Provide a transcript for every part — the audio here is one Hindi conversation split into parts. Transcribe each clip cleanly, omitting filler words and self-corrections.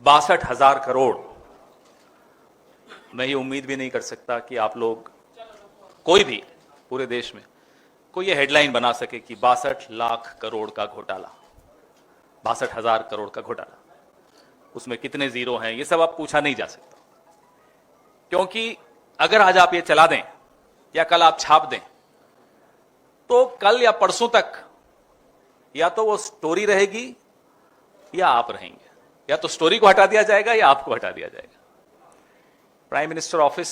62,000 करोड़। मैं ये उम्मीद भी नहीं कर सकता कि आप लोग, कोई भी पूरे देश में कोई ये हेडलाइन बना सके कि 62 लाख करोड़ का घोटाला, 62,000 करोड़ का घोटाला, उसमें कितने जीरो हैं, ये सब आप पूछा नहीं जा सकता। क्योंकि अगर आज आप ये चला दें या कल आप छाप दें, तो कल या परसों तक या तो वो स्टोरी रहेगी या आप रहेंगे, या तो स्टोरी को हटा दिया जाएगा या आपको हटा दिया जाएगा। प्राइम मिनिस्टर ऑफिस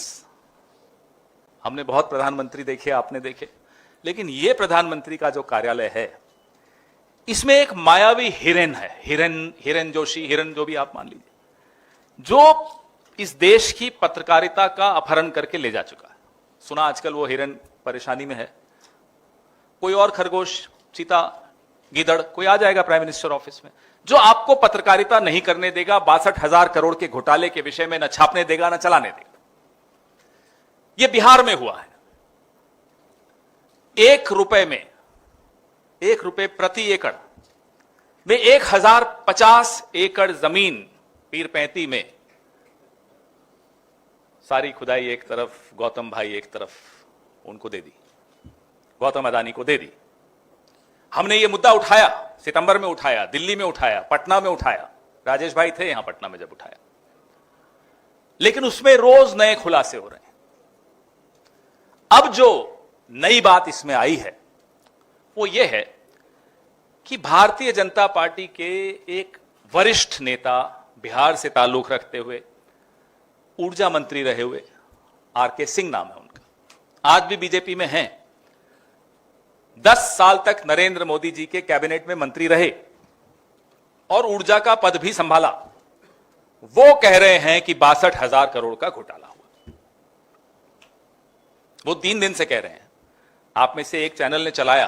हमने बहुत प्रधानमंत्री देखे, आपने देखे, लेकिन यह प्रधानमंत्री का जो कार्यालय है, इसमें एक मायावी हिरन है, हिरन जोशी, हिरन जो भी आप मान लीजिए, जो इस देश की पत्रकारिता का अपहरण करके ले जा चुका है। सुना आजकल वो हिरन परेशानी में है, कोई और खरगोश, चीता, गीदड़ कोई आ जाएगा प्राइम मिनिस्टर ऑफिस में, जो आपको पत्रकारिता नहीं करने देगा, 62,000 करोड़ के घोटाले के विषय में न छापने देगा न चलाने देगा। यह बिहार में हुआ है। 1 रुपए में, 1 रुपए प्रति एकड़ में 1050 एकड़ जमीन पीरपैंती में, सारी खुदाई एक तरफ, गौतम भाई एक तरफ, उनको दे दी, गौतम अदानी को दे दी। हमने ये मुद्दा उठाया, सितंबर में उठाया, दिल्ली में उठाया, पटना में उठाया, राजेश भाई थे यहां पटना में जब उठाया, लेकिन उसमें रोज नए खुलासे हो रहे हैं। अब जो नई बात इसमें आई है वो ये है कि भारतीय जनता पार्टी के एक वरिष्ठ नेता, बिहार से ताल्लुक रखते हुए, ऊर्जा मंत्री रहे हुए, आर.के. सिंह नाम है उनका, आज भी बीजेपी में हैं, 10 साल तक नरेंद्र मोदी जी के कैबिनेट में मंत्री रहे और ऊर्जा का पद भी संभाला। वो कह रहे हैं कि 62,000 करोड़ का घोटाला हुआ। वो 3 दिन से कह रहे हैं। आप में से एक चैनल ने चलाया,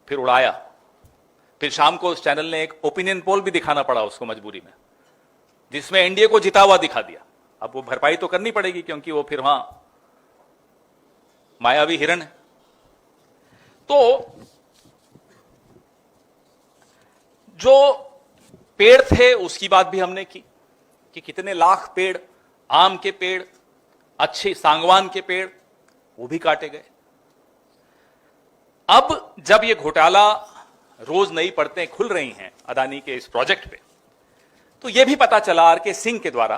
फिर उड़ाया, फिर शाम को उस चैनल ने एक ओपिनियन पोल भी दिखाना पड़ा उसको मजबूरी में, जिसमें एनडीए को जिता हुआ दिखा दिया। अब वो भरपाई तो करनी पड़ेगी, क्योंकि वो फिर वहां मायावी हिरण है। तो जो पेड़ थे उसकी बात भी हमने की कि कितने लाख पेड़, आम के पेड़, अच्छे सागवान के पेड़, वो भी काटे गए। अब जब ये घोटाला, रोज नई परतें खुल रही हैं अदानी के इस प्रोजेक्ट पे, तो यह भी पता चला आर.के. सिंह के द्वारा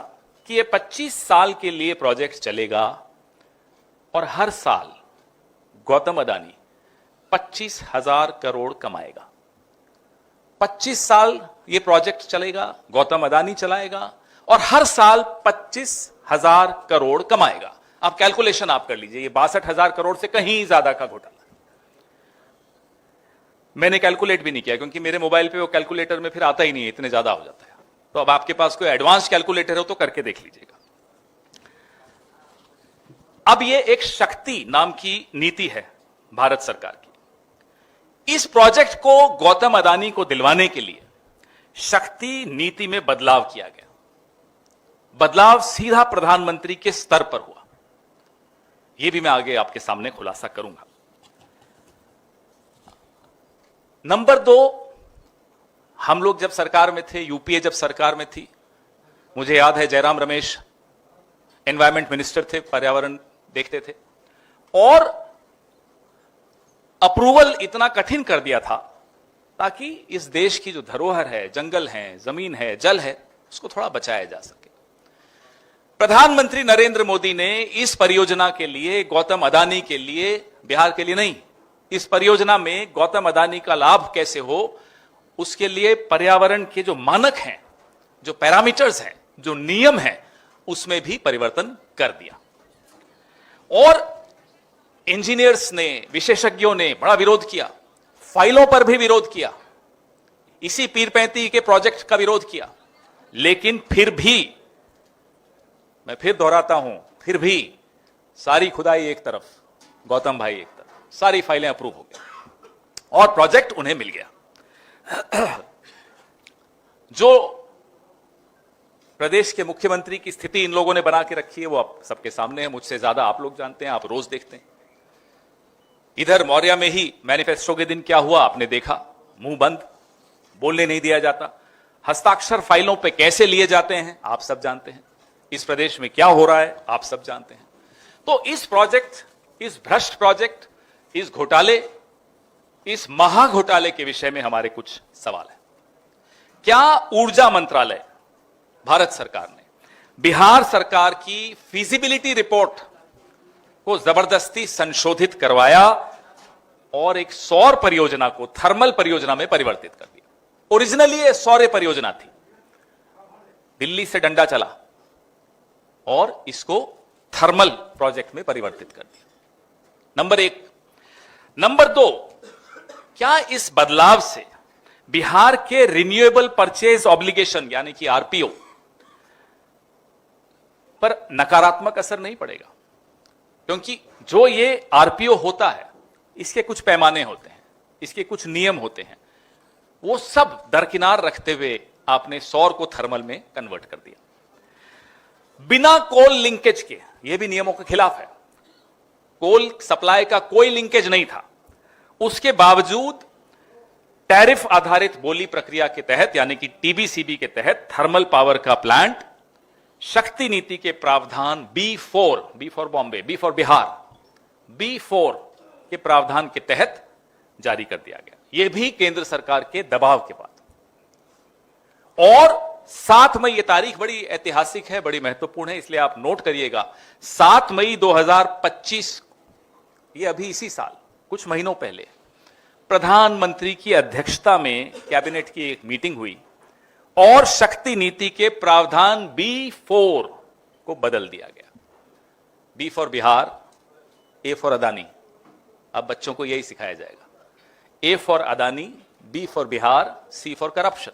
कि यह 25 साल के लिए प्रोजेक्ट चलेगा और हर साल गौतम अदानी 25,000 करोड़ कमाएगा। 25 साल यह प्रोजेक्ट चलेगा, गौतम अदानी चलाएगा और हर साल 25,000 करोड़ कमाएगा। आप कैलकुलेशन आप कर लीजिए, ये 62,000 करोड़ से कहीं ज्यादा का घोटाला। मैंने कैलकुलेट भी नहीं किया, क्योंकि मेरे मोबाइल पे वो कैलकुलेटर में फिर आता ही नहीं है, इतने ज्यादा हो जाता है। तो अब आपके पास कोई एडवांस कैलकुलेटर हो तो करके देख लीजिएगा। अब ये एक शक्ति नाम की नीति है भारत सरकार की। इस प्रोजेक्ट को गौतम अदानी को दिलवाने के लिए शक्ति नीति में बदलाव किया गया। बदलाव सीधा प्रधानमंत्री के स्तर पर हुआ। यह भी मैं आगे आपके सामने खुलासा करूंगा। नंबर 2, हम लोग जब सरकार में थे, यूपीए जब सरकार में थी, मुझे याद है जयराम रमेश एनवायरमेंट मिनिस्टर थे, पर्यावरण देखते थे, और अप्रूवल इतना कठिन कर दिया था ताकि इस देश की जो धरोहर है, जंगल है, जमीन है, जल है, उसको थोड़ा बचाया जा सके। प्रधानमंत्री नरेंद्र मोदी ने इस परियोजना के लिए, गौतम अदानी के लिए, बिहार के लिए नहीं, इस परियोजना में गौतम अदानी का लाभ कैसे हो, उसके लिए पर्यावरण के जो मानक हैं, जो पैरामीटर्स हैं, जो नियम हैं, उसमें भी परिवर्तन कर दिया। और इंजीनियर्स ने, विशेषज्ञों ने बड़ा विरोध किया, फाइलों पर भी विरोध किया, इसी पीरपैंती के प्रोजेक्ट का विरोध किया, लेकिन फिर भी, मैं फिर दोहराता हूं, फिर भी सारी खुदाई एक तरफ, गौतम भाई एक तरफ, सारी फाइलें अप्रूव हो गई और प्रोजेक्ट उन्हें मिल गया। जो प्रदेश के मुख्यमंत्री की स्थिति इन लोगों ने बना के रखी है वो आप सबके सामने है, मुझसे ज्यादा आप लोग जानते हैं, आप रोज देखते हैं। इधर मौर्या में ही मैनिफेस्टो के दिन क्या हुआ आपने देखा, मुंह बंद, बोलने नहीं दिया जाता। हस्ताक्षर फाइलों पे कैसे लिए जाते हैं आप सब जानते हैं, इस प्रदेश में क्या हो रहा है आप सब जानते हैं। तो इस प्रोजेक्ट, इस भ्रष्ट प्रोजेक्ट, इस घोटाले, इस महाघोटाले के विषय में हमारे कुछ सवाल है। क्या ऊर्जा मंत्रालय, भारत सरकार ने बिहार सरकार की फीजिबिलिटी रिपोर्ट को जबरदस्ती संशोधित करवाया और एक सौर परियोजना को थर्मल परियोजना में परिवर्तित कर दिया? ओरिजिनली ये सौर परियोजना थी, दिल्ली से डंडा चला और इसको थर्मल प्रोजेक्ट में परिवर्तित कर दिया। नंबर एक। नंबर दो, क्या इस बदलाव से बिहार के रिन्यूएबल परचेज ऑब्लिगेशन यानी कि आरपीओ पर नकारात्मक असर नहीं पड़ेगा? क्योंकि जो ये आरपीओ होता है इसके कुछ पैमाने होते हैं, इसके कुछ नियम होते हैं, वो सब दरकिनार रखते हुए आपने सौर को थर्मल में कन्वर्ट कर दिया बिना कोल लिंकेज के। ये भी नियमों के खिलाफ है। कोल सप्लाई का कोई लिंकेज नहीं था, उसके बावजूद टैरिफ आधारित बोली प्रक्रिया के तहत यानी कि टीबीसीबी के तहत थर्मल पावर का प्लांट शक्ति नीति के प्रावधान B4, B for Bombay, B for Bihar, B4 के प्रावधान के तहत जारी कर दिया गया। यह भी केंद्र सरकार के दबाव के बाद। और 7 मई, ये तारीख बड़ी ऐतिहासिक है, बड़ी महत्वपूर्ण है, इसलिए आप नोट करिएगा। 7 मई 2025, ये अभी इसी साल कुछ महीनों पहले प्रधानमंत्री की अध्यक्षता में कैबिनेट की एक मीटिंग हुई और शक्ति नीति के प्रावधान B4 को बदल दिया गया। B for Bihar, A for Adani. अब बच्चों को यही सिखाया जाएगा, A for Adani, B for Bihar, C for corruption.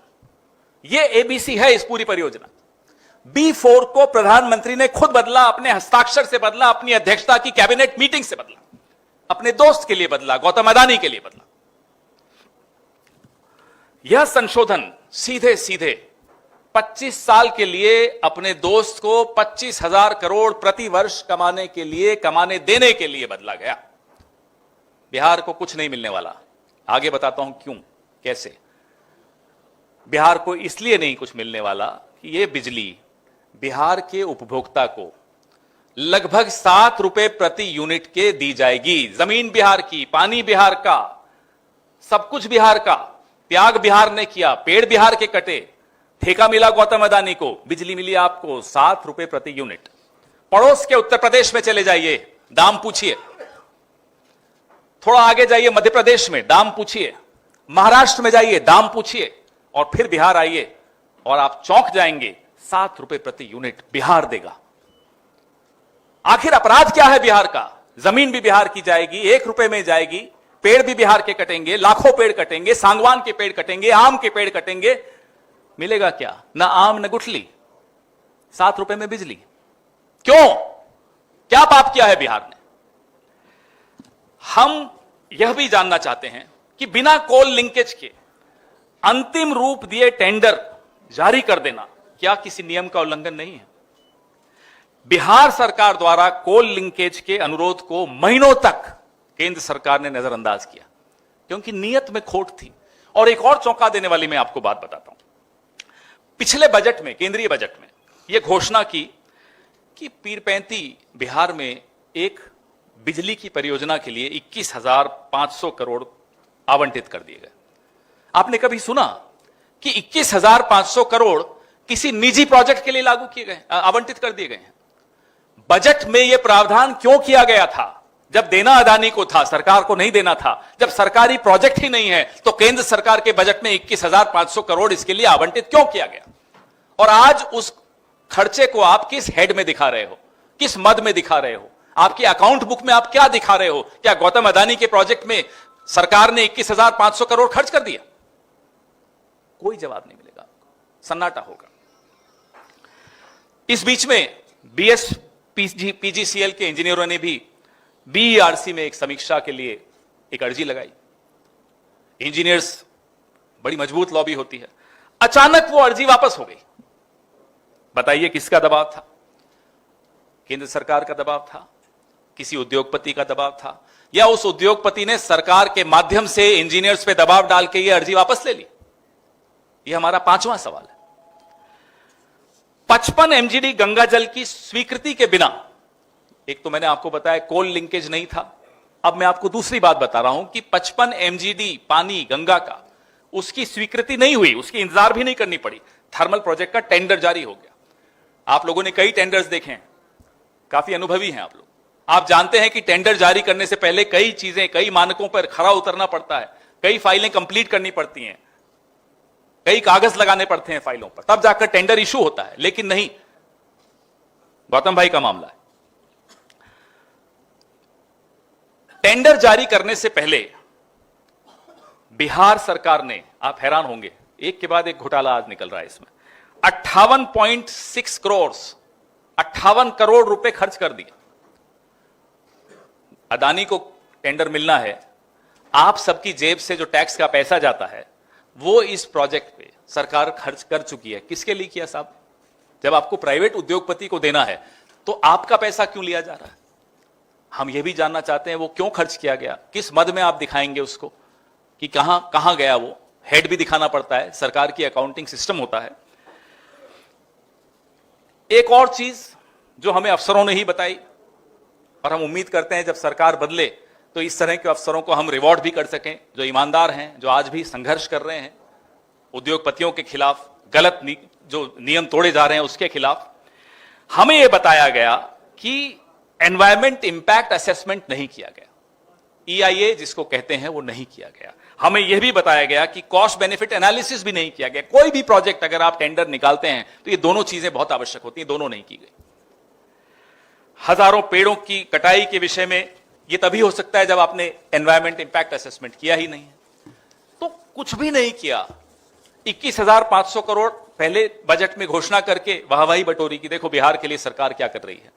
ये एबीसी है इस पूरी परियोजना। B4 को प्रधानमंत्री ने खुद बदला, अपने हस्ताक्षर से बदला, अपनी अध्यक्षता की कैबिनेट मीटिंग से बदला, अपने दोस्त के लिए बदला, गौतम अदानी के लिए बदला। यह संशोधन सीधे सीधे 25 साल के लिए अपने दोस्त को 25,000 करोड़ प्रति वर्ष कमाने देने के लिए बदला गया। बिहार को कुछ नहीं मिलने वाला। आगे बताता हूं क्यों, कैसे। बिहार को इसलिए नहीं कुछ मिलने वाला कि यह बिजली बिहार के उपभोक्ता को लगभग 7 रुपए प्रति यूनिट के दी जाएगी। जमीन बिहार की, पानी बिहार का, सब कुछ बिहार का। त्याग बिहार ने किया, पेड़ बिहार के कटे, ठेका मिला गौतम अदानी को, बिजली मिली आपको 7 रुपए प्रति यूनिट। पड़ोस के उत्तर प्रदेश में चले जाइए, दाम पूछिए। थोड़ा आगे जाइए मध्य प्रदेश में, दाम पूछिए। महाराष्ट्र में जाइए, दाम पूछिए। और फिर बिहार आइए और आप चौंक जाएंगे, 7 रुपए प्रति यूनिट बिहार देगा। आखिर अपराध क्या है बिहार का? जमीन भी बिहार की जाएगी, 1 रुपए में जाएगी, पेड़ भी बिहार के कटेंगे, लाखों पेड़ कटेंगे, सांगवान के पेड़ कटेंगे, आम के पेड़ कटेंगे। मिलेगा क्या? ना आम न गुठली, 7 रुपए में बिजली। क्यों? क्या पाप किया है बिहार ने? हम यह भी जानना चाहते हैं कि बिना कोल लिंकेज के अंतिम रूप दिए टेंडर जारी कर देना क्या किसी नियम का उल्लंघन नहीं है? बिहार सरकार द्वारा कोल लिंकेज के अनुरोध को महीनों तक केंद्र सरकार ने नजरअंदाज किया क्योंकि नियत में खोट थी। और एक और चौंका देने वाली मैं आपको बात बताता हूं। पिछले बजट में, केंद्रीय बजट में यह घोषणा की कि पीरपैंती बिहार में एक बिजली की परियोजना के लिए 21,500 करोड़ आवंटित कर दिए गए। आपने कभी सुना कि 21,500 करोड़ किसी निजी प्रोजेक्ट के लिए लागू किए गए, आवंटित कर दिए गए हैं? बजट में यह प्रावधान क्यों किया गया था? जब देना अदानी को था, सरकार को नहीं देना था। जब सरकारी प्रोजेक्ट ही नहीं है तो केंद्र सरकार के बजट में 21,500 करोड़ इसके लिए आवंटित क्यों किया गया? और आज उस खर्चे को आप किस हेड में दिखा रहे हो, किस मद में दिखा रहे हो? आपकी अकाउंट बुक में आप क्या दिखा रहे हो? क्या गौतम अदानी के प्रोजेक्ट में सरकार ने 21,500 करोड़ खर्च कर दिया? कोई जवाब नहीं मिलेगा, सन्नाटा होगा। इस बीच में पीजीसीएल के इंजीनियरों ने भी बीईआरसी में एक समीक्षा के लिए एक अर्जी लगाई। इंजीनियर्स बड़ी मजबूत लॉबी होती है। अचानक वो अर्जी वापस हो गई। बताइए किसका दबाव था? केंद्र सरकार का दबाव था? किसी उद्योगपति का दबाव था? या उस उद्योगपति ने सरकार के माध्यम से इंजीनियर्स पे दबाव डाल के ये अर्जी वापस ले ली? यह हमारा 5वां सवाल है। 55 एमजीडी गंगा जल की स्वीकृति के बिना, एक तो मैंने आपको बताया कोल लिंकेज नहीं था, अब मैं आपको दूसरी बात बता रहा हूं कि 55 एमजीडी पानी गंगा का, उसकी स्वीकृति नहीं हुई, उसकी इंतजार भी नहीं करनी पड़ी, थर्मल प्रोजेक्ट का टेंडर जारी हो गया। आप लोगों ने कई टेंडर्स देखे हैं, काफी अनुभवी हैं आप लोग, आप जानते हैं कि टेंडर जारी करने से पहले कई चीजें, कई मानकों पर खरा उतरना पड़ता है, कई फाइलें कंप्लीट करनी पड़ती हैं, कई कागज लगाने पड़ते हैं फाइलों पर, तब जाकर टेंडर इशू होता है। लेकिन नहीं, गौतम भाई का मामला है, टेंडर जारी करने से पहले बिहार सरकार ने, आप हैरान होंगे, एक के बाद एक घोटाला आज निकल रहा है इसमें, 58.6 करोड़, 58 करोड़ रुपए खर्च कर दिए। अदानी को टेंडर मिलना है, आप सबकी जेब से जो टैक्स का पैसा जाता है वो इस प्रोजेक्ट पे सरकार खर्च कर चुकी है। किसके लिए किया साहब? जब आपको प्राइवेट उद्योगपति को देना है तो आपका पैसा क्यों लिया जा रहा है? हम यह भी जानना चाहते हैं वो क्यों खर्च किया गया, किस मद में आप दिखाएंगे उसको कि कहां कहां गया, वो हेड भी दिखाना पड़ता है, सरकार की अकाउंटिंग सिस्टम होता है। एक और चीज जो हमें अफसरों ने ही बताई, और हम उम्मीद करते हैं जब सरकार बदले तो इस तरह के अफसरों को हम रिवॉर्ड भी कर सकें, जो ईमानदार हैं, जो आज भी संघर्ष कर रहे हैं उद्योगपतियों के खिलाफ, गलत जो नियम तोड़े जा रहे हैं उसके खिलाफ। हमें यह बताया गया कि एनवायरमेंट इंपैक्ट असेसमेंट नहीं किया गया, EIA जिसको कहते हैं वो नहीं किया गया। हमें यह भी बताया गया कि कॉस्ट बेनिफिट एनालिसिस भी नहीं किया गया। कोई भी प्रोजेक्ट अगर आप टेंडर निकालते हैं तो ये दोनों चीजें बहुत आवश्यक होती हैं, दोनों नहीं की गई। हजारों पेड़ों की कटाई के विषय में ये तभी हो सकता है जब आपने एनवायरमेंट इंपैक्ट असेसमेंट किया ही नहीं है। तो कुछ भी नहीं किया, 21,500 करोड़ पहले बजट में घोषणा करके वाहवाही बटोरी की, देखो बिहार के लिए सरकार क्या कर रही है,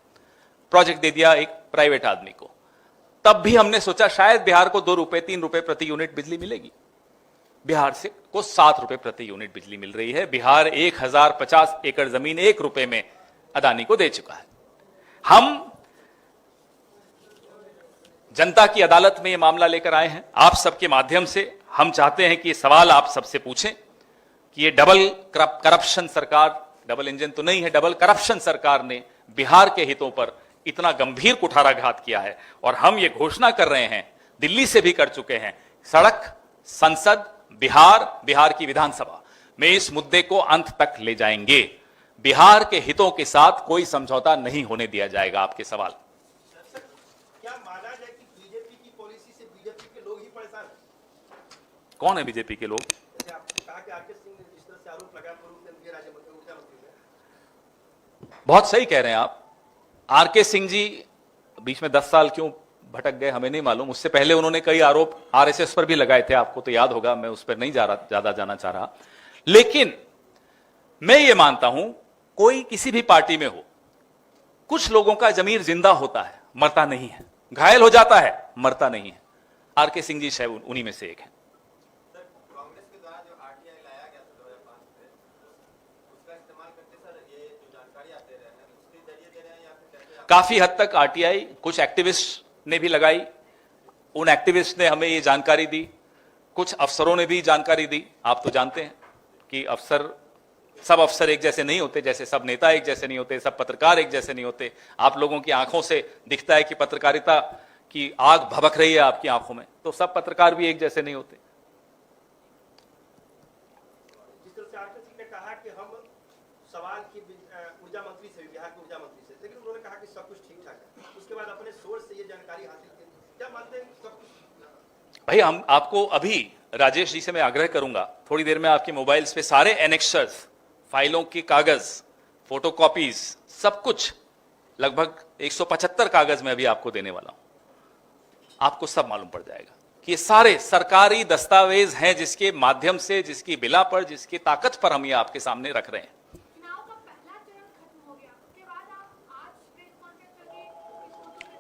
प्रोजेक्ट दे दिया एक प्राइवेट आदमी को। तब भी हमने सोचा शायद बिहार को 2 रुपए 3 रुपए प्रति यूनिट बिजली मिलेगी, बिहार से को 7 रुपए प्रति यूनिट बिजली मिल रही है। बिहार 1050 एकड़ जमीन 1 रुपए में अदानी को दे चुका है। हम जनता की अदालत में यह मामला लेकर आए हैं, आप सबके माध्यम से हम चाहते हैं कि ये सवाल आप सबसे पूछें कि ये डबल करप्शन सरकार, डबल इंजन तो नहीं है, डबल करप्शन सरकार ने बिहार के हितों पर इतना गंभीर कुठाराघात किया है। और हम ये घोषणा कर रहे हैं, दिल्ली से भी कर चुके हैं, सड़क, संसद, बिहार की विधानसभा में इस मुद्दे को अंत तक ले जाएंगे। बिहार के हितों के साथ कोई समझौता नहीं होने दिया जाएगा। आपके सवाल, क्या माना जाए कि बीजेपी की पॉलिसी से बीजेपी के लोग ही परेशान हैं? कौन है बीजेपी के लोग? जैसे आपने कहा कि आरके सिंह ने जिस तरह से आरोप लगाया पूर्व केंद्रीय राज्य मंत्री, ऊर्जा मंत्री ने, बहुत सही कह रहे हैं आप। आरके सिंह जी बीच में 10 साल क्यों भटक गए हमें नहीं मालूम। उससे पहले उन्होंने कई आरोप आरएसएस पर भी लगाए थे, आपको तो याद होगा, मैं उस पर नहीं ज्यादा जाना चाह रहा। लेकिन मैं ये मानता हूं, कोई किसी भी पार्टी में हो, कुछ लोगों का जमीर जिंदा होता है, मरता नहीं है, घायल हो जाता है, मरता नहीं है। आरके सिंह जी शायद उन्हीं में से एक हैं। कांग्रेस के द्वारा जो आरटीआई लाया गया था 2005 में, उसका इस्तेमाल करके सर ये जो जानकारी आप दे रहे हैं उसके जरिए दे रहे हैं या फिर कैसे? काफी हद तक आरटीआई कुछ एक्टिविस्ट ने भी लगाई, उन एक्टिविस्ट ने हमें ये जानकारी दी, कुछ अफसरों ने भी जानकारी दी। आप तो जानते हैं कि सब अफसर एक जैसे नहीं होते, जैसे सब नेता एक जैसे नहीं होते, सब पत्रकार एक जैसे नहीं होते। आप लोगों की आंखों से दिखता है कि पत्रकारिता की आग भभक रही है आपकी आंखों में, तो सब पत्रकार भी एक जैसे नहीं होते। जिस तरह से आरके सिंह ने कहा कि हम सवाल की ऊर्जा मंत्री से, बिहार के ऊर्जा मंत्री से, लेकिन उन्होंने कहा कि सब कुछ ठीक ठाक है, उसके बाद अपने सोर्स से ये जानकारी हासिल की। क्या मानते हैं सब कुछ? भाई हम आपको अभी राजेश जी से मैं आग्रह करूंगा, थोड़ी देर में आपके मोबाइल्स पे सारे एनेक्सर्स, फाइलों के कागज, फोटोकॉपीज, सब कुछ लगभग 175 कागज में अभी आपको देने वाला हूं। आपको सब मालूम पड़ जाएगा कि ये सारे सरकारी दस्तावेज हैं जिसके माध्यम से, जिसकी बिला पर, जिसकी ताकत पर हम ये आपके सामने रख रहे हैं।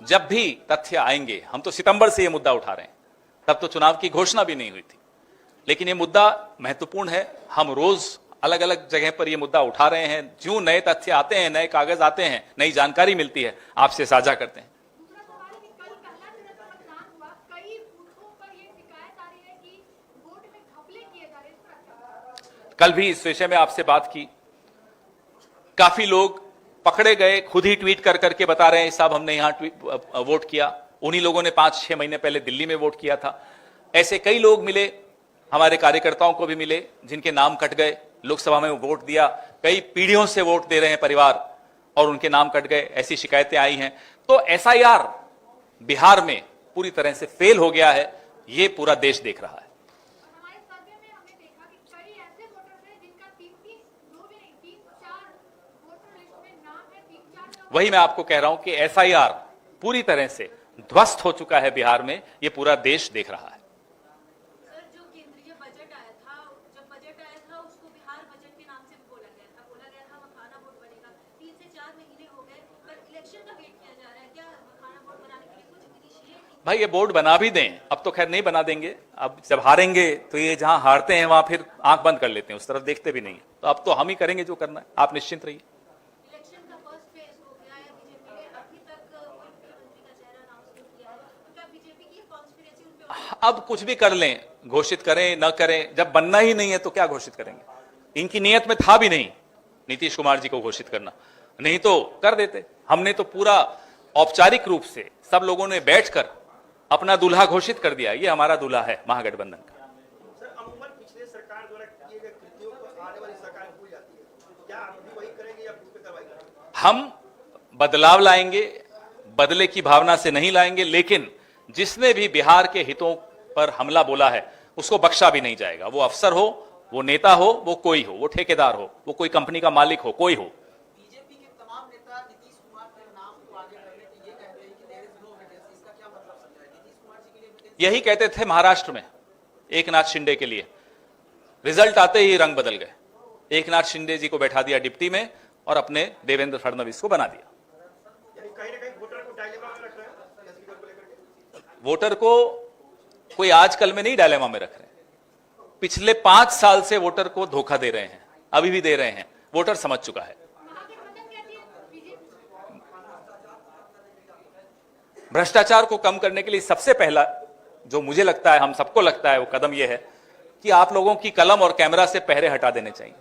जब भी तथ्य आएंगे, हम तो सितंबर से ये मुद्दा उठा रहे हैं, तब तो चुनाव की घोषणा भी नहीं हुई थी, लेकिन ये मुद्दा महत्वपूर्ण है। हम रोज अलग अलग जगह पर ये मुद्दा उठा रहे हैं, जो नए तथ्य आते हैं, नए कागज आते हैं, नई जानकारी मिलती है, आपसे साझा करते हैं। कल भी इस विषय में आपसे बात की। काफी लोग पकड़े गए, खुद ही ट्वीट कर करके बता रहे हैं साहब हमने यहां वोट किया। उन्हीं लोगों ने 5-6 महीने पहले दिल्ली में वोट किया था। ऐसे कई लोग मिले, हमारे कार्यकर्ताओं को भी मिले, जिनके नाम कट गए। लोकसभा में वोट दिया, कई पीढ़ियों से वोट दे रहे हैं परिवार, और उनके नाम कट गए, ऐसी शिकायतें आई हैं। तो एसआईआर बिहार में पूरी तरह से फेल हो गया है, ये पूरा देश देख रहा है। हमारे सर्वे में हमने देखा कि कई ऐसे वोटर्स हैं जिनका 3-3 भी नहीं 3-4 वोटर लिस्ट में नाम है, 3-4 वही मैं आपको कह रहा हूं कि एसआईआर पूरी तरह से ध्वस्त हो चुका है बिहार में, ये पूरा देश देख रहा है। सर, जो केंद्रीय बजट आया था, जब बजट आया था उसको बिहार बजट के नाम से भी बोला गया था मखाना बोर्ड बनेगा। 3 से 4 महीने हो गए, पर इलेक्शन का वेट किया जा रहा है। क्या मखाना बोर्ड बनाने के लिए कुछ इनिशिएट? भाई ये बोर्ड बना भी दें, अब तो खैर नहीं बना देंगे। अब जब हारेंगे तो ये जहां हारते हैं वहां फिर आंख बंद कर लेते हैं, उस तरफ देखते भी नहीं है। तो अब तो हम ही करेंगे जो करना है, आप निश्चिंत रहिए। इलेक्शन का फर्स्ट फेज हो गया है, बीजेपी ने अभी तक कोई मुख्यमंत्री का चेहरा अनाउंस नहीं किया है। तो क्या बीजेपी की कॉन्स्पिरेसी उन पे अब कुछ भी कर लें, घोषित करें न करें, जब बनना ही नहीं है तो क्या घोषित करेंगे। इनकी नीयत में था भी नहीं नीतीश कुमार जी को घोषित करना, नहीं तो कर देते। हमने तो पूरा औपचारिक रूप से सब लोगों ने बैठकर अपना दूल्हा घोषित कर दिया, ये हमारा दूल्हा है महागठबंधन का। सर, अमूमन पिछले सरकार द्वारा किए गए कृतियों को आने वाली सरकार भूल जाती है, क्या आप भी वही करेंगे या उस पर कार्रवाई करेंगे? हम बदलाव लाएंगे, बदले की भावना से नहीं लाएंगे, लेकिन जिसने भी बिहार के हितों पर हमला बोला है उसको बख्शा भी नहीं जाएगा। वो अफसर हो, वो नेता हो, वो कोई हो, वो ठेकेदार हो, वो कोई कंपनी का मालिक हो, कोई हो। बीजेपी के तमाम नेता नीतीश कुमार के नाम को आगे करने के ये कहते हैं कि देयर इज नो वैकेंसी। इसका क्या मतलब समझा है? नीतीश कुमार जी के लिए वैकेंसी यही कहते थे महाराष्ट्र में एकनाथ शिंदे के लिए, रिजल्ट आते ही रंग बदल गए। एकनाथ शिंदे जी को बैठा दिया डिप्टी में और अपने देवेंद्र फडणवीस को बना दिया। यानी कहीं ना कहीं वोटर को डायलेमा में रख रहे हैं स्पीकर को लेकर के। वोटर को कोई आजकल में नहीं डायलेमा में रख रहे हैं, पिछले 5 साल से वोटर को धोखा दे रहे हैं, अभी भी दे रहे हैं। वोटर समझ चुका है। महागठबंधन कहती है बीजेपी भ्रष्टाचार को कम करने के लिए सबसे पहला जो मुझे लगता है, हम सबको लगता है, वो कदम यह है कि आप लोगों की कलम और कैमरा से पहरे हटा देने चाहिए,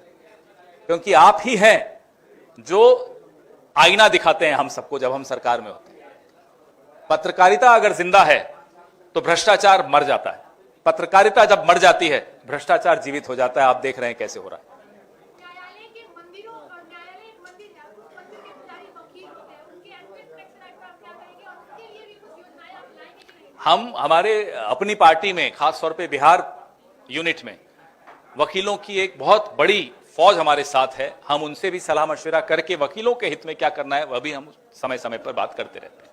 क्योंकि आप ही हैं जो आईना दिखाते हैं हम सबको जब हम सरकार में होते हैं। पत्रकारिता अगर जिंदा है तो भ्रष्टाचार मर जाता है, पत्रकारिता जब मर जाती है भ्रष्टाचार जीवित हो जाता है। आप देख रहे हैं कैसे हो रहा है। न्यायालय के मंदिरों और न्यायालय एक मंदिर है, उस मंदिर के पुजारी वकील होते हैं, उनके एंटी इंस्पेक्शन एक्ट पर आप क्या करेंगे और उनके लिए भी कुछ योजनाएं आप लाएंगे कि नहीं? हम हमारे अपनी पार्टी में खास तौर पे बिहार यूनिट में वकीलों की एक बहुत बड़ी फौज हमारे साथ है। हम उनसे भी सलाह मशविरा करके वकीलों के हित में क्या करना है वह भी हम समय समय पर बात करते रहते हैं।